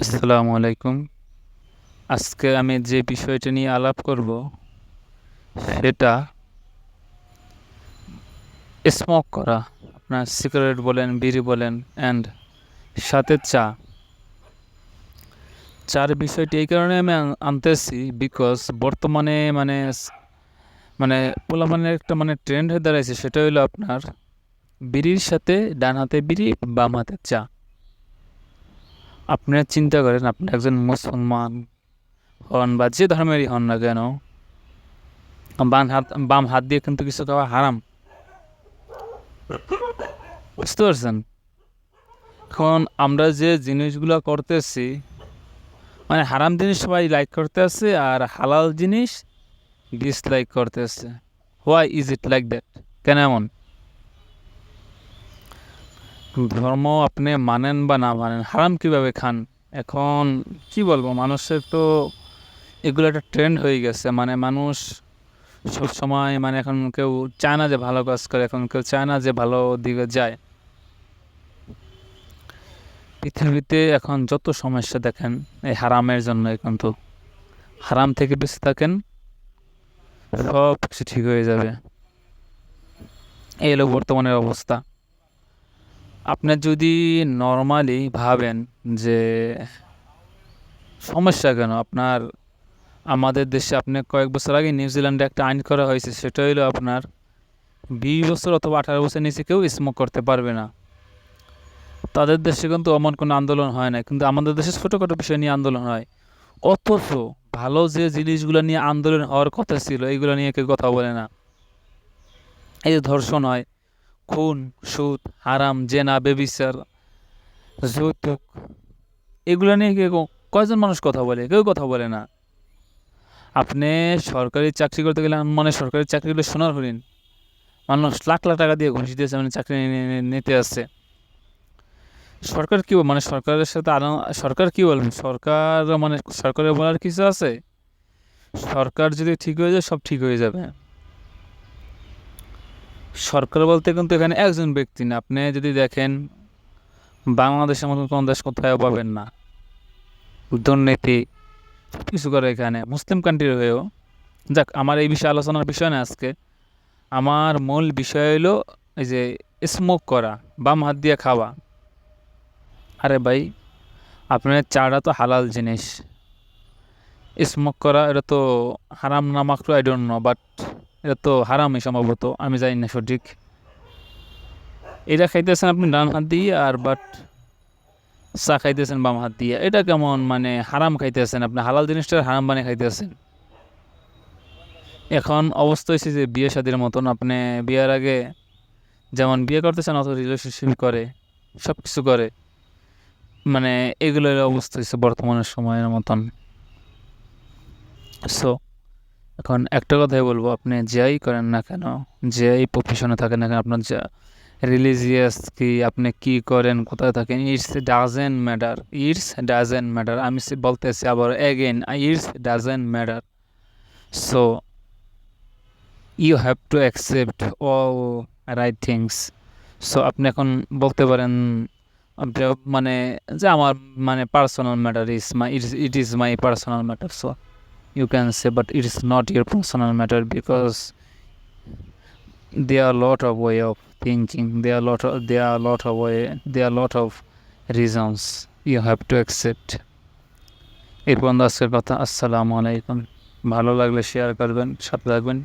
আসসালামু আলাইকুম। আজকে আমি যে বিষয়টা নিয়ে আলাপ করব সেটা স্মোক করা। আপনার সিগারেট বলেন, বিড়ি বলেন অ্যান্ড সাথে চার বিষয়টি এই কারণে আমি আনতেছি বিকজ বর্তমানে মানে পোলাপানের একটা ট্রেন্ড হয়ে দাঁড়াইছে, সেটা হলো আপনার বিড়ির সাথে ডান হাতে বিড়ি, বাম হাতে চা। আপনারা চিন্তা করেন, আপনি একজন মুসলমান হন বা যে ধর্মেরই হন না কেন, বাম হাত দিয়ে কিন্তু কিছু খাওয়া হারাম। বুঝতে পারছেন? এখন আমরা যে জিনিসগুলো করতেছি, হারাম জিনিস সবাই লাইক করতে আছে আর হালাল জিনিস ডিসলাইক করতেছে। Why is it like that? কেন এমন? ধর্ম আপনি মানেন বা না মানেন, হারাম কিভাবে খান? এখন কি বলবো, মানুষের তো এগুলো একটা ট্রেন্ড হয়ে গেছে। মানুষ সবসময় এখন কেউ চায় না যে ভালো কাজ করে, এখন কেউ চায় না যে ভালো দিকে যায়। পৃথিবীতে এখন যত সমস্যা দেখেন এই হারামের জন্যই, কিন্তু হারাম থেকে বেঁচে থাকেন, সব কিছু ঠিক হয়ে যাবে। এই হলো বর্তমানের অবস্থা। আপনি যদি নর্মালি ভাবেন যে সমস্যা কেন আপনার, আমাদের দেশে আপনি কয়েক বছর আগে নিউজিল্যান্ডে একটা আইন করা হয়েছে, সেটা হলো আপনার 20 বছর অথবা 18 বছর নিচে কেউ স্মোক করতে পারবে না। তাদের দেশে কিন্তু এমন কোনো আন্দোলন হয় না, কিন্তু আমাদের দেশে ছোটোখাটো বিষয় নিয়ে আন্দোলন হয়। অথচ ভালো যে জিনিসগুলো নিয়ে আন্দোলন হওয়ার কথা ছিল, এইগুলো নিয়ে কেউ কথা বলে না। এই যে ধর্ষণ হয়, খুন, সুদ, হারাম, জেনা, বেবিচার, যৌতুক, এগুলো নিয়ে কয়জন মানুষ কথা বলে? কেউ কথা বলে না। আপনি সরকারি চাকরি করতে গেলে, সরকারি চাকরিগুলো সোনার হরিণ, মানুষ লাখ লাখ টাকা দিয়ে ঘুষ দিয়েছে, চাকরি নিতে আসছে। সরকার কি সরকারের সাথে সরকার কি বলবেন? সরকার সরকারের বলার কিছু আছে? সরকার যদি ঠিক হয়ে যায়, সব ঠিক হয়ে যাবে। সরকার বলতে কিন্তু এখানে একজন ব্যক্তি না। আপনি যদি দেখেন, বাংলাদেশের মতো কোনো দেশ কোথাও পাবেন না। দুর্নীতি কিছু করে এখানে, মুসলিম কান্ট্রির হয়েও। যাক, আমার এই বিষয়ে আলোচনার বিষয় না আজকে। আমার মূল বিষয় হলো এই যে স্মোক করা, বাম হাত দিয়ে খাওয়া। আরে ভাই, আপনার চাটা তো হালাল জিনিস, স্মোক করা এটা তো হারাম না মাকরু, আই ডোন্ট নো, বাট এটা তো হারামই সম্ভবত, আমি জানি না সঠিক। এটা খাইতেছেন আপনি ডান হাত দিয়ে, আর বাট চা খাইতেছেন বাম হাত দিয়ে। এটা কেমন হারাম খাইতেছেন আপনি, হালাল জিনিসটা হারাম বানিয়ে খাইতেছেন। এখন অবস্থা হয়েছে যে বিয়ে শাদির মতন, আপনি বিয়ের আগে যেমন বিয়ে করতেছেন অত রিলেশনশিপ করে, সব কিছু করে, এগুলোর অবস্থা হয়েছে বর্তমানের সময়ের মতন। সো এখন একটা কথাই বলবো, আপনি যাই করেন না কেন, যেই প্রফেশনে থাকেন না কেন, আপনার যা রিলিজিয়াস কি, আপনি কি করেন, কোথায় থাকেন, ইটস ডাজেন্ট ম্যাটার। আমি বলতেছি আবার again, it's doesn't matter. So you have to accept all right things. সো আপনি এখন বলতে পারেন আপনি যে আমার personal matter is my, it is my personal matter. So you can say, but it is not your personal matter, because there are a lot of way of thinking, there are a lot of reasons you have to accept. এরপর আজকের কথা। আসসালামু আলাইকুম। ভালো লাগলে share করবেন, সাথে থাকবেন।